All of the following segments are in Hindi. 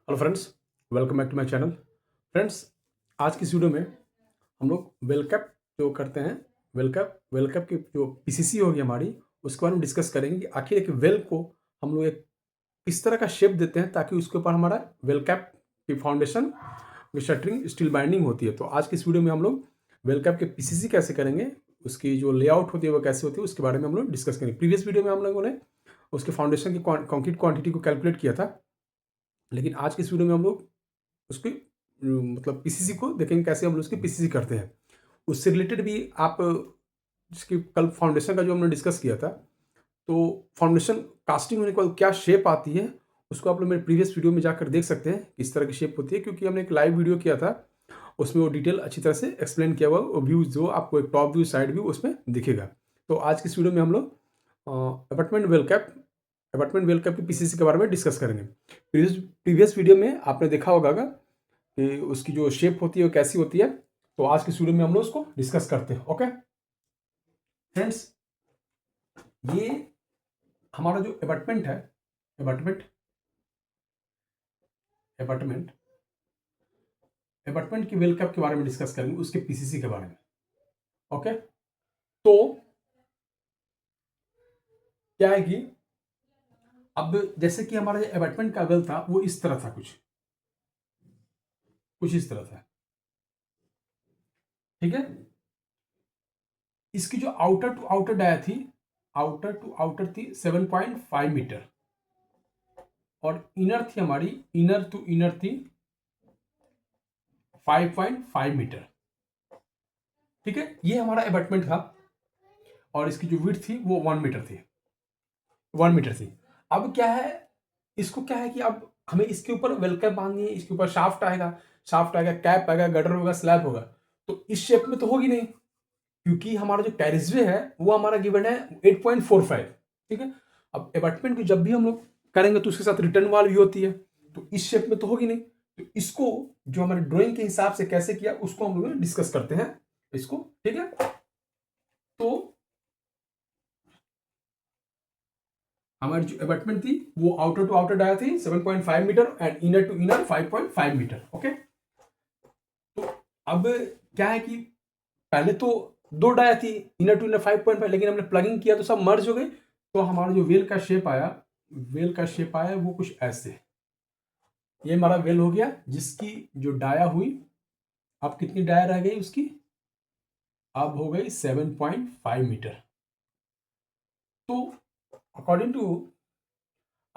Hello friends, welcome back to my channel. Friends, आज की इस वीडियो में हम लोग वेल कैप जो करते हैं, वेल कैप की जो पीसीसी होगी हमारी, उसके बारे में डिस्कस करेंगे कि आखिर एक वेल को हम लोग एक किस तरह का शेप देते हैं ताकि उसके ऊपर हमारा वेल कैप की फाउंडेशन की शटरिंग स्टील बाइंडिंग होती है। तो आज की इस वीडियो में हम लोग वेल कैप के पीसीसी कैसे करेंगे, उसकी जो लेआउट होती है वो कैसे होती है, उसके बारे में हम लोग डिस्कस करेंगे। प्रीवियस वीडियो में हम लोगों ने उसके फाउंडेशन की कंक्रीट क्वांटिटी को कैलकुलेट किया था, लेकिन आज की इस वीडियो में हम लोग उसकी मतलब पीसीसी को देखेंगे कैसे हम लोग उसकी पीसीसी करते हैं। उससे रिलेटेड भी आप जिसकी कल फाउंडेशन का जो हमने डिस्कस किया था, तो फाउंडेशन कास्टिंग होने के बाद क्या शेप आती है, उसको आप लोग मेरे प्रीवियस वीडियो में जाकर देख सकते हैं किस तरह की शेप होती है, क्योंकि हमने एक लाइव वीडियो किया था, उसमें वो डिटेल अच्छी तरह से एक्सप्लेन किया हुआ वो व्यू जो आपको एक टॉप व्यू साइड व्यू उसमें दिखेगा। तो आज की इस वीडियो में हम लोग अपार्टमेंट वेल कैप की पीसीसी के बारे में डिस्कस करेंगे। प्रीवियस वीडियो में आपने देखा होगा कि उसकी जो शेप होती है वो कैसी होती है। तो आज की वीडियो में हम लोग उसको डिस्कस करते हैं। ओके फ्रेंड्स, ये हमारा जो अपार्टमेंट है, अपार्टमेंट अपार्टमेंट अपार्टमेंट की वेल कैप के बारे में डिस्कस करेंगे, उसके पीसीसी के बारे में। ओके, तो क्या है कि अब जैसे कि हमारा जो अपार्टमेंट का वेल था वो इस तरह था, कुछ इस तरह था। ठीक है, इसकी जो आउटर टू आउटर डाया थी, आउटर टू आउटर थी 7.5 मीटर, और इनर थी हमारी, इनर टू इनर थी 5.5 मीटर। ठीक है, ये हमारा अबैटमेंट था, और इसकी जो विड्थ थी वो 1 मीटर थी, 1 मीटर थी। अब क्या है, इसको क्या है कि अब हमें इसके ऊपर वेलकम बांधनी है, इसके ऊपर शाफ्ट आएगा, कैप आएगा, गटर होगा, स्लैब होगा। तो इस शेप में तो होगी नहीं, क्योंकि हमारा जो कैरिजवे है वो हमारा गिवन है 8.45। ठीक है, अब अपार्टमेंट को जब भी हम लोग करेंगे तो उसके साथ रिटर्न वॉल भी होती है, तो इस शेप में तो होगी नहीं। तो इसको जो हमारे ड्राइंग के हिसाब से कैसे किया उसको हम लोग डिस्कस करते हैं इसको। ठीक है, तो हमारी जो अपार्टमेंट थी वो आउटर टू आउटर डाया थी 7.5 metre and inner to inner 5.5 metre. Okay, तो अब क्या है कि पहले तो दो डाया थी, इनर टू इनर 5.5, लेकिन हमने प्लगिंग किया तो सब मर्ज हो गए। तो हमारा जो वेल का शेप आया वो कुछ ऐसे, ये हमारा वेल हो गया, जिसकी जो डाया हुई, अब कितनी डाया रह गई उसकी, अब हो गई 7.5 मीटर। तो according to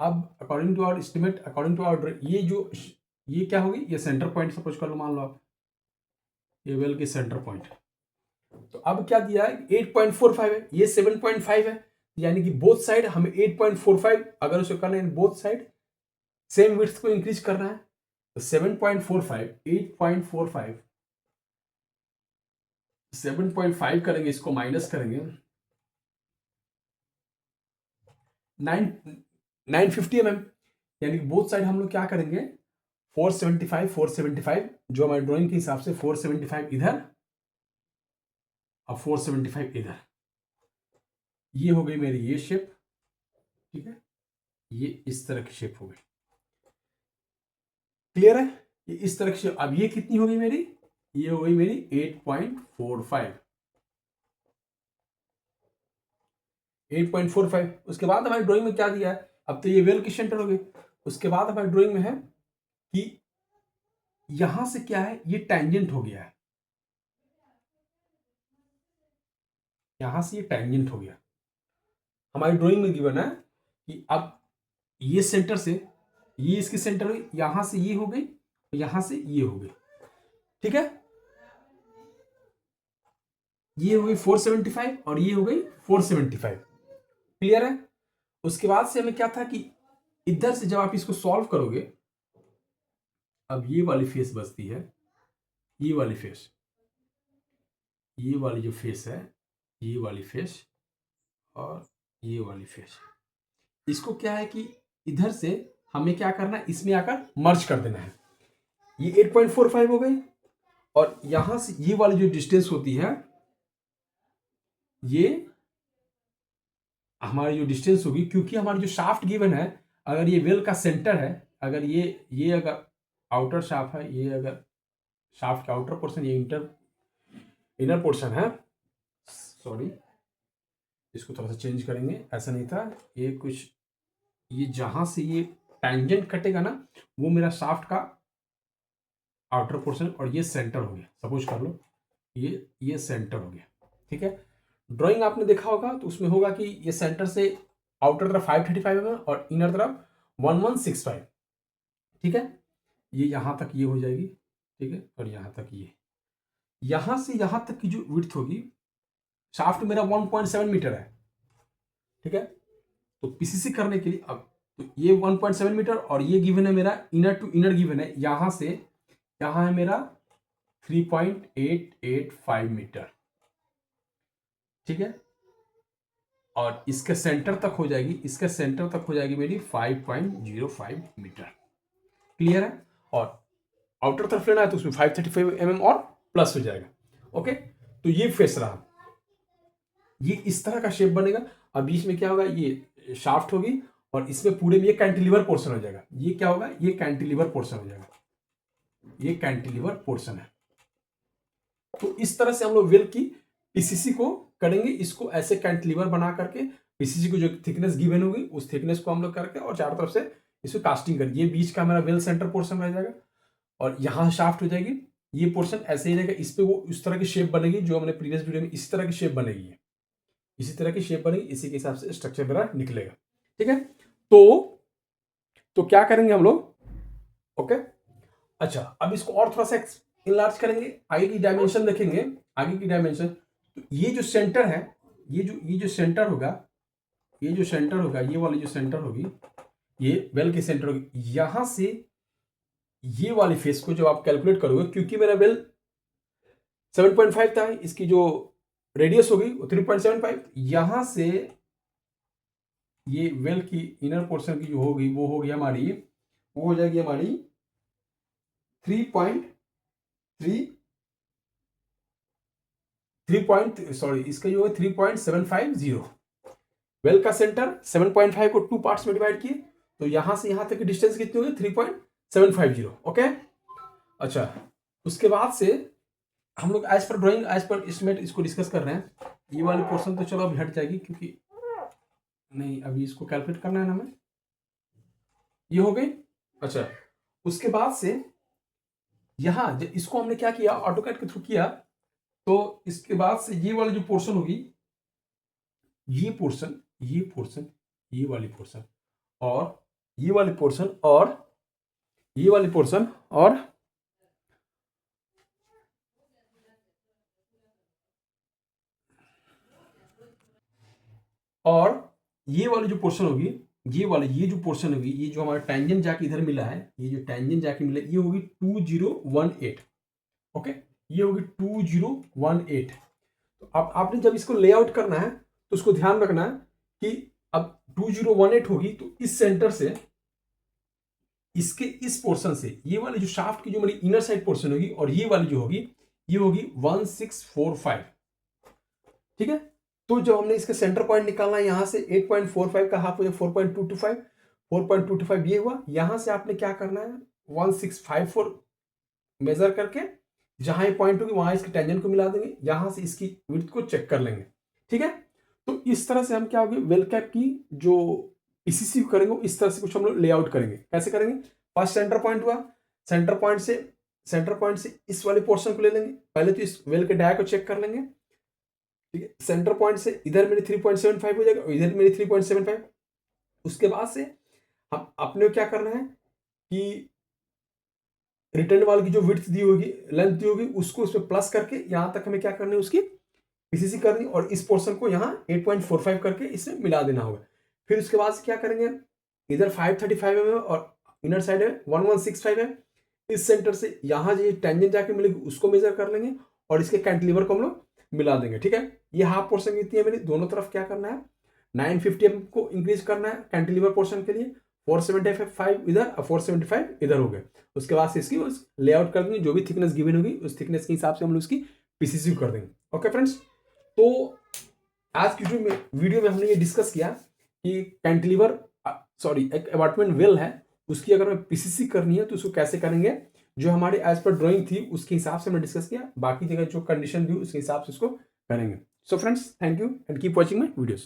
according to our estimate, according to our, ये क्या होगी, ये सेंटर पॉइंट सपोज कर लो, मान लो आप ये वेल की सेंटर पॉइंट। तो अब क्या दिया है, 8.45 है, ये 7.5 है, यानी कि बोथ साइड हमें 8.45 अगर उसे करना है, बोथ साइड सेम विड्थ को इंक्रीज करना है। तो 7.45 8.45 7.5 करेंगे, इसको माइनस करेंगे 950 mm, यानी कि बोथ साइड हम लोग क्या करेंगे, 475 जो हमारे ड्राइंग के हिसाब से 475 इधर और 475 इधर, ये हो गई मेरी ये शेप। ठीक है, ये इस तरह की शेप हो गई, क्लियर है, ये इस तरह की शेप। अब ये कितनी होगी मेरी, ये हो गई मेरी 8.45। उसके बाद हमारी ड्राइंग में क्या दिया है, अब तो ये वेल की सेंटर हो गई। उसके बाद हमारी ड्राइंग में है कि यहां से क्या है, ये टैंजेंट हो गया है, यहां से ये टैंजेंट हो गया। हमारी ड्राइंग में गिवन है कि अब ये सेंटर से, ये इसकी सेंटर हुई, यहां से ये हो गई, यहां से ये हो गई। ठीक है, ये हो गई 475 और ये हो गई 475, क्लियर है। उसके बाद से हमें क्या था कि इधर से जब आप इसको सॉल्व करोगे, अब ये वाली फेस बचती है, ये वाली फेस, ये वाली जो फेस है, ये वाली फेस और ये वाली फेस, इसको क्या है कि इधर से हमें क्या करना है, इसमें आकर मर्ज कर देना है। ये 8.45 हो गई, और यहां से ये वाली जो डिस्टेंस होती है, ये हमारी जो डिस्टेंस होगी, क्योंकि हमारी जो शाफ्ट गिवन है, अगर ये वेल का सेंटर है, अगर ये अगर आउटर शाफ्ट है, ये अगर शाफ्ट का आउटर पोर्शन, ये इनर पोर्शन है, सॉरी इसको थोड़ा सा चेंज करेंगे, ऐसा नहीं था, ये कुछ, ये जहां से ये टैंजेंट कटेगा ना, वो मेरा शाफ्ट का आउटर पोर्शन, और ये सेंटर हो गया, सपोज कर लो ये सेंटर हो गया। ठीक है, ड्राइंग आपने देखा होगा तो उसमें होगा कि ये सेंटर से आउटर तरफ 535 mm और इनर तरफ 1165। ठीक है, ये यहां तक ये हो जाएगी। ठीक है, और यहां तक ये, यहां से यहां तक की जो विड्थ होगी, शाफ्ट मेरा 1.7 मीटर है। ठीक है, तो पीसीसी करने के लिए अब तो ये 1.7 मीटर और ये गिवन है मेरा इनर टू इनर गिवन है, यहां से यहां है मेरा 3.885 मीटर। ठीक है, और इसके सेंटर तक हो जाएगी, इसके सेंटर तक हो जाएगी मेरी 5.05 मीटर। क्लियर है, और आउटर तरफ लेना है तो उसमें 535 mm और प्लस हो जाएगा। ओके, तो ये फेस रहा, ये इस तरह का शेप बनेगा। अब बीच में क्या होगा, ये शाफ्ट होगी और इसमें पूरे में ये कैंटिलीवर पोर्शन हो जाएगा। ये क्या होगा, ये कैंटिलीवर पोर्शन हो जाएगा, ये कैंटिलीवर पोर्शन है। तो इस तरह से हम लोग वेल की पीसीसी को करेंगे, इसको ऐसे कैंटिलीवर बना करके पीसीसी को जो थिकनेस गिवन होगी उस थिकनेस को हम लोग करके और चारों तरफ से इसको कास्टिंग करेंगे। ये बीच का हमारा वेल सेंटर पोर्शन रह जाएगा और यहाँ शाफ्ट हो जाएगी, ये पोर्शन ऐसे ही रहेगा, इस पे वो उस तरह की शेप बनेगी जो हमने प्रीवियस वीडियो में, इसी तरह की शेप बनेगी, इसी तरह की शेप बनेगी, इसी के हिसाब से स्ट्रक्चर मेरा निकलेगा। ठीक है, तो क्या करेंगे हम लोग, ओके। अच्छा, अब इसको और थोड़ा सा इनलार्ज करेंगे, आगे की डायमेंशन देखेंगे, आगे की डायमेंशन। तो ये जो सेंटर है, ये जो सेंटर होगा, ये जो सेंटर होगा, ये वाली जो सेंटर होगी, ये वेल की सेंटर होगी, यहां से ये वाली फेस को जब आप कैलकुलेट करोगे, क्योंकि मेरा वेल 7.5 था, इसकी जो रेडियस होगी वो 3.75, यहां से ये वेल की इनर पोर्शन की जो होगी वो होगी हमारी, वो हो जाएगी हमारी 3.3 इसका जो है 3.750। वेल का सेंटर 7.5 को 2 पार्ट्स में डिवाइड किए, तो यहां से यहां तक की डिस्टेंस कितनी होगी, 3.750। ओके, अच्छा, उसके बाद से हम लोग as per drawing, as per estimate इसको डिस्कस कर रहे हैं। ये वाली पोर्शन तो चलो अभी हट जाएगी, क्योंकि नहीं अभी इसको कैलकुलेट करना है ना हमें, ये हो गई। अच्छा, उसके बाद से यहां इसको हमने क्या किया, ऑटोकैड के थ्रू किया, तो इसके बाद से ये वाली जो पोर्शन होगी, ये पोर्शन, ये पोर्शन, ये वाली पोर्शन और ये वाली पोर्शन और ये वाली पोर्शन और ये वाली जो पोर्शन होगी, ये जो पोर्शन होगी, ये जो हमारा टेंजेंट जाके इधर मिला है, ये जो टेंजेंट जाके मिला, ये होगी 2018। ओके, ये होगी 2018। तो अब आपने जब इसको लेआउट करना है तो उसको ध्यान रखना है कि अब 2018 होगी, तो इस सेंटर से इसके इस पोर्शन से ये वाली जो शाफ्ट की जो मेरी इनर साइड पोर्शन होगी और ये वाली जो होगी, ये होगी 1645। ठीक है, तो जब हमने इसका सेंटर पॉइंट निकालना है, यहां से 8.45 का हाफ हो जाए 4.225, 4.225 ये हुआ। यहां से आपने क्या करना है, 1654 मेजर करके जहां ये पॉइंट होगी वहां इसके टेंजेंट को मिला देंगे, यहां से इसकी विड्थ को चेक कर लेंगे। ठीक है, तो इस तरह से हम क्या होगी, वेल कैप की जो पीसीसी करेंगे इस तरह से कुछ हम लोग लेआउट करेंगे। कैसे करेंगे, फर्स्ट सेंटर पॉइंट हुआ, सेंटर पॉइंट से इस वाले पोर्शन को ले लेंगे, पहले तो इस वेल के डाया को चेक कर लेंगे। ठीक है, सेंटर पॉइंट से इधर मेरी 3.75 हो जाएगा और इधर मेरी 3.75। उसके बाद से हम अपने क्या करना है कि रिटर्न वाल की जो विड्थ दी होगी, लेंथ दी होगी, उसको उसमें प्लस करके यहां तक हमें क्या करना है, उसकी पीसीसी करनी, और इस पोर्शन को यहाँ 8.45 करके इसमें मिला देना होगा। फिर उसके बाद से क्या करेंगे, इधर 535 mm और इनर साइड है 1165 है, इस सेंटर से यहाँ जो टेंजेंट जाके मिलेगी उसको मेजर कर लेंगे और इसके कैंटिलीवर को हम लोग मिला देंगे। ठीक है, ये हाफ पोर्शन कितनी है मेरी, दोनों तरफ क्या करना है, 950 mm को इंक्रीज करना है कैंटिलीवर पोर्शन के लिए, 475 इधर और 475 इधर हो गए। उसके बाद से इसकी लेआउट कर देंगे, जो भी थिकनेस गिवन होगी उस थिकनेस के हिसाब से हम लोग उसकी पीसीसी कर देंगे। ओके फ्रेंड्स, तो आज की वीडियो में हमने ये डिस्कस किया कि कैंटिलीवर एक अपार्टमेंट वेल है, उसकी अगर हमें पीसीसी करनी है तो उसको कैसे करेंगे, जो हमारी एज पर ड्राइंग थी उसके हिसाब से हमने डिस्कस किया, बाकी जगह जो कंडीशन थी उसके हिसाब से उसको करेंगे। So friends, thank you and keep watching my videos.